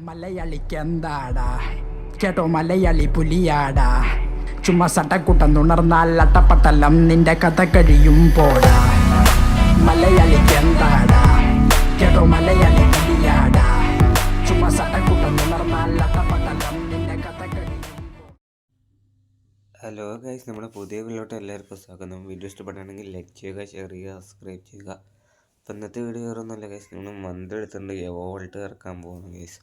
മലയാളിക്ക് എന്താടാ കേട്ടോ മലയാളി പുലിയാടാ ചുമ്മാ സട്ടക്കുട്ടം തുണർന്നാൽ അട്ടപ്പട്ടലം നിന്റെ കഥ കഴിയും പോടാ മലയാളിക്ക് എന്താടാ കേട്ടോ മലയാളി പുലിയാടാ ചുമ്മാ സട്ടക്കുട്ടം തുണർന്നാൽ അട്ടപ്പട്ടലം നിന്റെ കഥ കഴിയും. ഹലോ ഗൈസ്, നമ്മുടെ പുതിയ വീഡിയോട്ട് എല്ലാവർക്കും സ്വാഗതം. വീഡിയോ ഇഷ്ടപ്പെടുകയാണെങ്കിൽ ലൈക്ക് ചെയ്യുക, ഷെയർ ചെയ്യുക, സബ്സ്ക്രൈബ് ചെയ്യുക. അപ്പോൾ ഇന്നത്തെ വീഡിയോ വേറൊന്നുമല്ല ഗൈസ്, നമ്മൾ മന്ത് എടുത്തിട്ടുണ്ട് വോൾട്ട് ഇറക്കാൻ പോകുന്നു ഗൈസ്.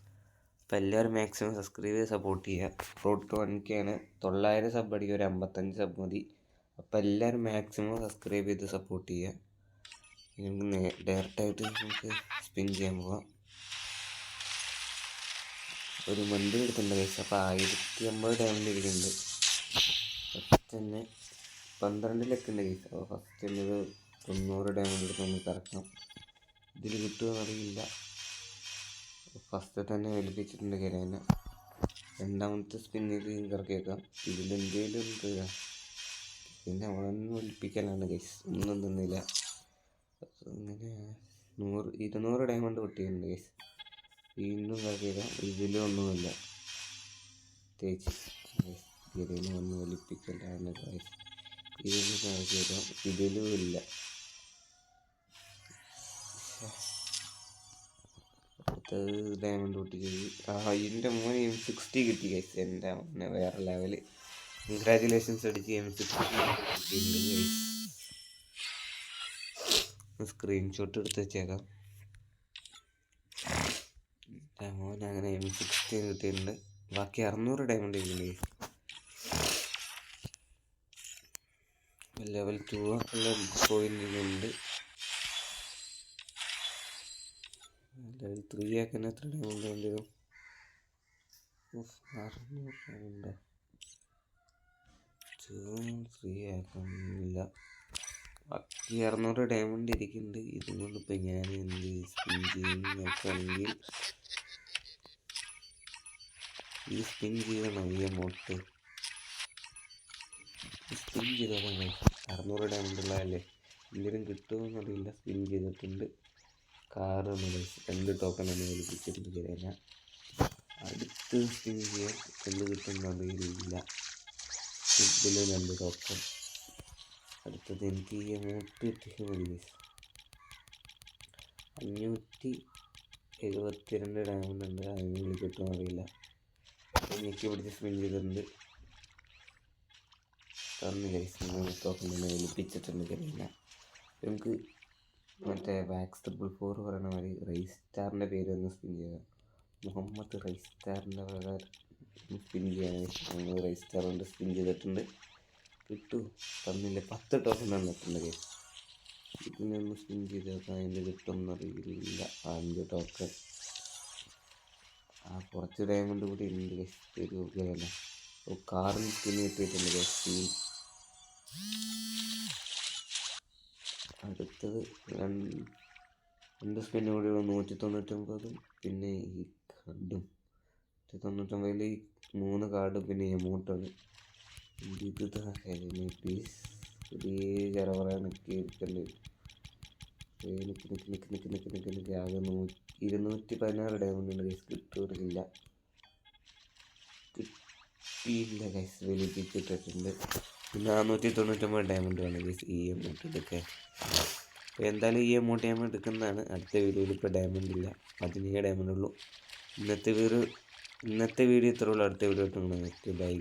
അപ്പോൾ എല്ലാവരും മാക്സിമം സബ്സ്ക്രൈബ് ചെയ്ത് സപ്പോർട്ട് ചെയ്യുക. റോഡ് ടു 1K 900 സബ് അടിക്കുക, ഒരു 55 സബ് മതി. അപ്പോൾ എല്ലാവരും മാക്സിമം സബ്സ്ക്രൈബ് ചെയ്ത് സപ്പോർട്ട് ചെയ്യുക. നമുക്ക് ഡയറക്റ്റായിട്ട് നമുക്ക് സ്പിൻ ചെയ്യാൻ പോവാം. ഒരു മന്ത് എടുത്തിട്ടുണ്ട് ഗൈസ്. അപ്പോൾ 1050 ഡയമണ്ട് ഇരിക്കുന്നുണ്ട്. ഫസ്റ്റ് തന്നെ 12 ലക്ക് ഉണ്ട് ഗൈസ്. അപ്പോൾ ഫസ്റ്റ് തന്നെ ഒരു 90 ഡയമണ്ട് എടുത്ത് നമുക്ക് ഇറക്കാം. ഇതിൽ കിട്ടുമോ അറിയില്ല. ഫസ്റ്റ് തന്നെ വലിപ്പിച്ചിട്ടുണ്ട് കരേന. രണ്ടാമത്തെ സ്പിന്നിൽ ഇറക്കിയേക്കാം. ഇതിലെന്തെങ്കിലും കയറാം. പിന്നെ അവളൊന്നും വലിപ്പിക്കലാണ് ഗൈസ്. ഒന്നും തന്നില്ല. ഇങ്ങനെ 200 ഡയമണ്ട് പൊട്ടിയിട്ടുണ്ട് ഗൈസ്. വീണ്ടും ഇറക്കിയേക്കാം. ഇതിലും ഒന്നുമില്ല. തേച്ച് ഗൈസ് ഇതിൽ ഒന്ന് വലിപ്പിക്കലാണ് ഗൈസ്. ഇതിൽ ഇറക്കിയേക്കാം. ഇതിലും ഇല്ല. ഡയമണ്ട് പൊട്ടിച്ച് എൻ്റെ മോനെ M60 കിട്ടി ഗൈസ്. എൻ്റെ മോനെ വേറെ ലെവല്. കൺഗ്രാജുലേഷൻസ് അടിച്ച് M60 കിട്ടിയിട്ടുണ്ട് ഗൈസ്. സ്ക്രീൻഷോട്ട് എടുത്ത് വെച്ചേക്കാം. എൻ്റെ മോനെ അങ്ങനെ M60 കിട്ടിയിട്ടുണ്ട്. ബാക്കി 600 ഡയമണ്ട് കിട്ടുന്നുണ്ട് ഗൈസ്. Level 2 point. ലെവൽ 3 ആക്കാൻ എത്ര ഡയമണ്ട് വേണ്ടി വരും? 600 ഡയമണ്ട് 3 ആക്കാനില്ല. ബാക്കി 600 ഡയമണ്ട് ഇരിക്കുന്നുണ്ട്. ഇതുകൊണ്ട് ഇപ്പം ഞാൻ എന്ത് സ്പിൻ ചെയ്യും നോക്കുകയാണെങ്കിൽ ഈ സ്പിൻ ചെയ്യണം. ഈ എമൗണ്ട് സ്പിൻ ചെയ്തോളാം. 600 ഡയമണ്ട് ഉള്ളതല്ലേ, എന്തെങ്കിലും കിട്ടുമെന്നറിയില്ല. സ്പിൻ ചെയ്തിട്ടുണ്ട്. കാറാണ് ഗൈസ്. 2 ടോക്കണാണ് വലിപ്പിച്ചിട്ട് കയറിയില്ല. അടുത്ത് സ്പിൻ ചെയ്യാൻ എന്ത് കിട്ടുമെന്നറിയില്ല. ഇതിലും 2 ടോക്കൺ. അടുത്തത് എനിക്ക് ഈ എമൗണ്ട് കിട്ടിയ മതി ഗൈസ്. 572 ഡയമണ്ട് ഉണ്ട്. അതിനുള്ളിൽ കിട്ടുമെന്നറിയില്ല. എനിക്ക് പിടിച്ച് സ്പിൻ ചെയ്തിട്ടുണ്ട്. തന്നു ഗൈസ്. 3 ടോക്കൺ തന്നെ വലിപ്പിച്ചിട്ടുണ്ട് കയറിയില്ല. നമുക്ക് മറ്റേ വാക്സ് 444 പറയുന്ന മാതിരി റൈസ് സ്റ്റാറിൻ്റെ പേര് ഒന്ന് സ്പിൻ ചെയ്യുക. മുഹമ്മദ് റൈസ് സ്റ്റാറിൻ്റെ പ്രകാരം സ്പിൻ ചെയ്യാൻ ഞങ്ങൾ റൈസ് സ്റ്റാർ കൊണ്ട് സ്പിൻ ചെയ്തിട്ടുണ്ട്. കിട്ടു തന്നില്ല. 10 ടോക്കൺ തന്നിട്ടുണ്ട് ഗൈസ്. ഇതിനൊന്ന് സ്പിൻ ചെയ്ത് നോക്കാം. അതിൻ്റെ കിട്ടുമെന്നറിയില്ല. 5 ടോക്കൺ. കുറച്ച് ഡയമണ്ട് കൂടി ഉണ്ട് ഗൈസ്. തരുകയല്ല. കാറിന് സ്പിൻ കിട്ടിയിട്ടുണ്ട് ഗൈസ്. അടുത്തത് 2 സ്പിന്ന് കൂടിയുള്ള 199. പിന്നെ ഈ കാർഡും 199 ഈ 3 കാർഡും പിന്നെ എമൗണ്ടാണ്. ഇത് പ്ലീസ് പുതിയ ചെറവറൊക്കെ ഇരിക്കല്ലേ. നിൽക്ക് ആകെ 216 ഡയമണ്ട് ഉണ്ട് ഗൈസ്. കിട്ടുകയില്ല. കിട്ടിയില്ല ഗൈസ്. വലിപ്പിച്ചിട്ടിട്ടുണ്ട്. 499 ഡയമണ്ട് വേണം ഗൈസ് ഈ എമൗണ്ട് എടുക്കാൻ. അപ്പോൾ എന്തായാലും ഈ എമൗണ്ട് ഞാൻ എടുക്കുന്നതാണ്. അടുത്ത വീഡിയോയിൽ ഇപ്പോൾ ഡയമണ്ട് ഇല്ല, 17 ഡയമണ്ട് ഉള്ളൂ. ഇന്നത്തെ വീഡിയോ ഇത്രേ ഉള്ളൂ. അടുത്ത വീഡിയോ ഇട്ട് ബൈ.